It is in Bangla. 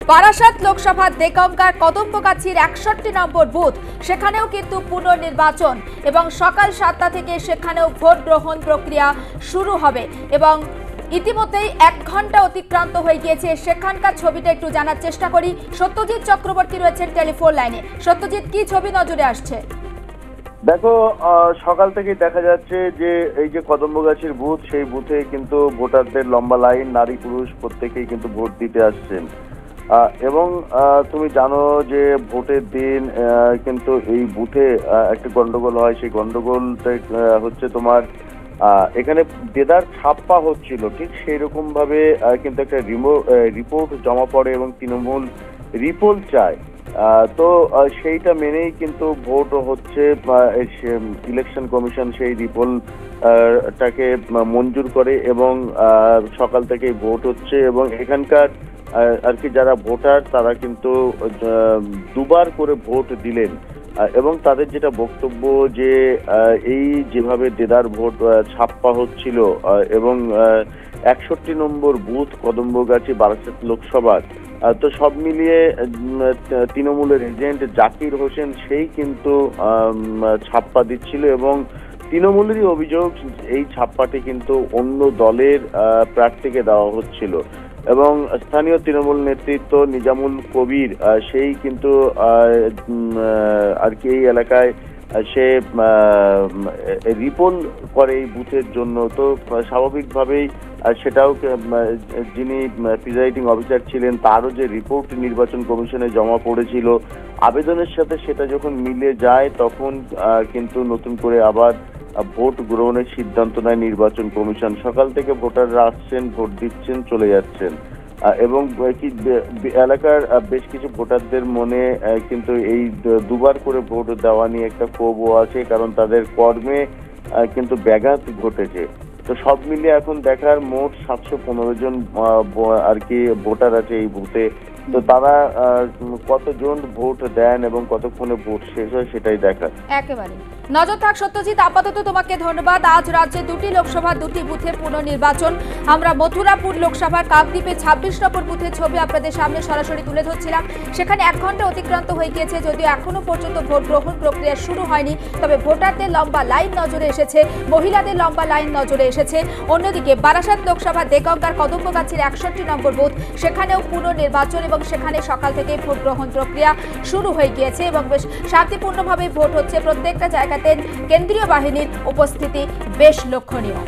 বারাসাত লোকসভা দেগঙ্গার কদম্বগাছির ৬১ নম্বর বুথ, সেখানেও কিন্তু পুনর্নির্বাচন এবং সকাল ৭টা থেকে সেখানেও ভোট গ্রহণ প্রক্রিয়া শুরু হবে এবং ইতিমধ্যেই ১ ঘন্টা অতিক্রান্ত হয়ে গিয়েছে। সেখানকার ছবিটা একটু জানার চেষ্টা করি। সত্যজিৎ চক্রবর্তী রয়েছেন টেলিফোন লাইনে। সত্যজিৎ, কি ছবি নজরে আসছে? দেখো, সকাল থেকেই দেখা যাচ্ছে যে এই যে কদম্বগাছির বুথ, সেই বুথে কিন্তু ভোটারদের লম্বা লাইন, নারী পুরুষ প্রত্যেকেই কিন্তু ভোট দিতে আসছেন। এবং তুমি জানো যে ভোটের দিন কিন্তু এই বুথে একটি গন্ডগোল হয়। সেই গন্ডগোলটা হচ্ছে তোমার এখানে দেদার ছাপ্পা হচ্ছিল, ঠিক সেই রকম ভাবে কিন্তু একটা রিপোর্ট জমা পড়ে এবং তৃণমূল রিপোল চায়। তো সেইটা মেনেই কিন্তু ভোট হচ্ছে। ইলেকশন কমিশন সেই রিপোল টাকে মঞ্জুর করে এবং সকাল থেকেই ভোট হচ্ছে এবং এখানকার আর কি যারা ভোটার তারা কিন্তু দুবার করে ভোট দিলেন এবং তাদের যেটা বক্তব্য যে এই যেভাবে দেদার ভোট ছাপ্পা হচ্ছিল এবং ৬১ নম্বর বুথ কদম্বগাছি বারাসাত লোকসভার, তো সব মিলিয়ে তৃণমূলের এজেন্ট জাকির হোসেন সেই কিন্তু ছাপ্পা দিচ্ছিল এবং তৃণমূলেরই অভিযোগ এই ছাপ্পাটি কিন্তু অন্য দলের প্রার্থীকে দেওয়া হচ্ছিল এবং স্থানীয় তৃণমূল নেতৃত্ব নিজামুল কবির সেই কিন্তু আর কি এই এলাকায় সে রিপোল করে এই বুথের জন্য। তো স্বাভাবিকভাবেই সেটাও যিনি প্রিজাইডিং অফিসার ছিলেন তারও যে রিপোর্ট নির্বাচন কমিশনে জমা পড়েছিল আবেদনের সাথে সেটা যখন মিলে যায় তখন কিন্তু নতুন করে আবার ভোট গ্রহণের সিদ্ধান্ত নেয় নির্বাচন কমিশন। সকাল থেকে ভোটাররা আসছেন, ভোট দিচ্ছেন, চলে যাচ্ছেন এবং কি এলাকার বেশ কিছু ভোটারদের মনে কিন্তু এই দুবার করে ভোট দেওয়া নিয়ে একটা ক্ষোভও আছে, কারণ তাদের কর্মে কিন্তু ব্যাঘাত ঘটেছে। তো সব মিলিয়ে এখন দেখার মোট ৭১৫ জন আর কি ভোটার আছে এই বুথে। তো তারা কতজন ভোট দেন এবং কতক্ষণে ভোট শেষ হয় সেটাই দেখার। একেবারে নজর থাক সত্যজিৎ, আপাতত তোমাকে ধন্যবাদ। আজ রাজ্যে ২টি লোকসভা ২টি বুথে পুনর্নির্বাচন। আমরা মথুরাপুর লোকসভার কাকদ্বীপে ২৬ নম্বর বুথের ছবি আপনাদের সামনে সরাসরি তুলে ধরছিলাম। সেখানে ১ ঘন্টা অতিক্রান্ত হয়ে গিয়েছে, যদিও এখনো পর্যন্ত ভোট গ্রহণ প্রক্রিয়া শুরু হয়নি, তবে ভোটারদের লম্বা লাইন নজরে এসেছে, মহিলাদের লম্বা লাইন নজরে এসেছে। অন্যদিকে বারাসাত লোকসভা দেগঙ্গার কদম্বগাছির ৬১ নম্বর বুথ, সেখানেও পুনর্নির্বাচন এবং সেখানে সকাল থেকে ভোট গ্রহণ প্রক্রিয়া শুরু হয়ে গিয়েছে এবং বেশ শান্তিপূর্ণভাবে ভোট হচ্ছে। প্রত্যেকটা জায়গাতে কেন্দ্রীয় বাহিনীর উপস্থিতি বেশ লক্ষণীয়।